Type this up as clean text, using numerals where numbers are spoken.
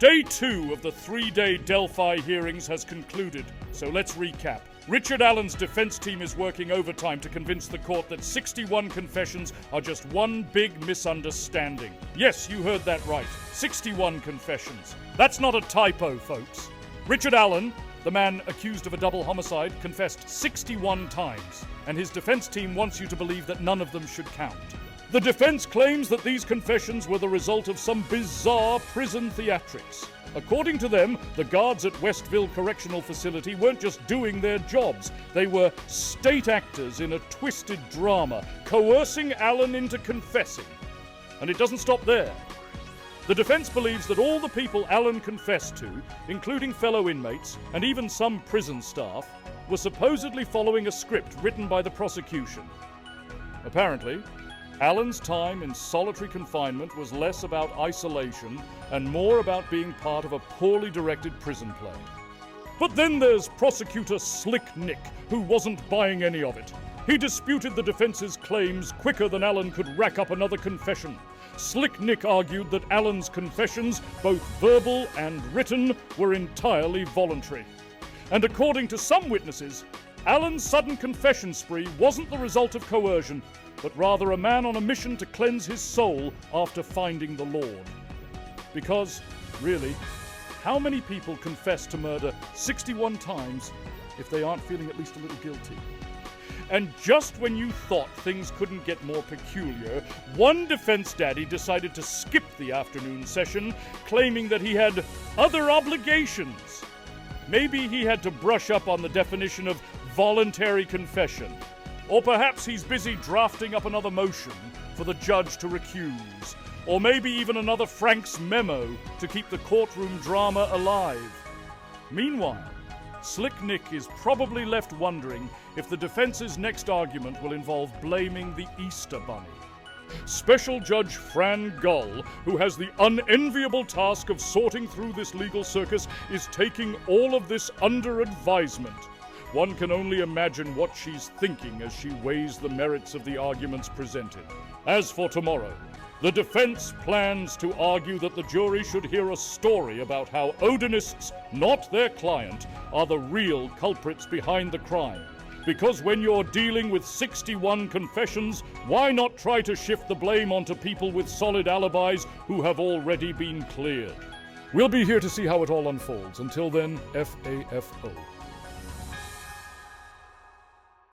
Day 2 of the 3-day Delphi hearings has concluded, so let's recap. Richard Allen's defense team is working overtime to convince the court that 61 confessions are just one big misunderstanding. Yes, you heard that right. 61 confessions. That's not a typo, folks. Richard Allen, the man accused of a double homicide, confessed 61 times, and his defense team wants you to believe that none of them should count. The defense claims that these confessions were the result of some bizarre prison theatrics. According to them, the guards at Westville Correctional Facility weren't just doing their jobs. They were state actors in a twisted drama, coercing Allen into confessing. And it doesn't stop there. The defense believes that all the people Allen confessed to, including fellow inmates and even some prison staff, were supposedly following a script written by the prosecution. Apparently, Allen's time in solitary confinement was less about isolation and more about being part of a poorly directed prison play. But then there's prosecutor Slick Nick, who wasn't buying any of it. He disputed the defense's claims quicker than Allen could rack up another confession. Slick Nick argued that Allen's confessions, both verbal and written, were entirely voluntary. And according to some witnesses, Allen's sudden confession spree wasn't the result of coercion, but rather a man on a mission to cleanse his soul after finding the Lord. Because, really, how many people confess to murder 61 times if they aren't feeling at least a little guilty? And just when you thought things couldn't get more peculiar, one defense daddy decided to skip the afternoon session, claiming that he had other obligations. Maybe he had to brush up on the definition of voluntary confession. Or perhaps he's busy drafting up another motion for the judge to recuse. Or maybe even another Frank's memo to keep the courtroom drama alive. Meanwhile, Slick Nick is probably left wondering if the defense's next argument will involve blaming the Easter Bunny. Special Judge Fran Gull, who has the unenviable task of sorting through this legal circus, is taking all of this under advisement. One can only imagine what she's thinking as she weighs the merits of the arguments presented. As for tomorrow, the defense plans to argue that the jury should hear a story about how Odinists, not their client, are the real culprits behind the crime. Because when you're dealing with 61 confessions, why not try to shift the blame onto people with solid alibis who have already been cleared? We'll be here to see how it all unfolds. Until then, FAFO.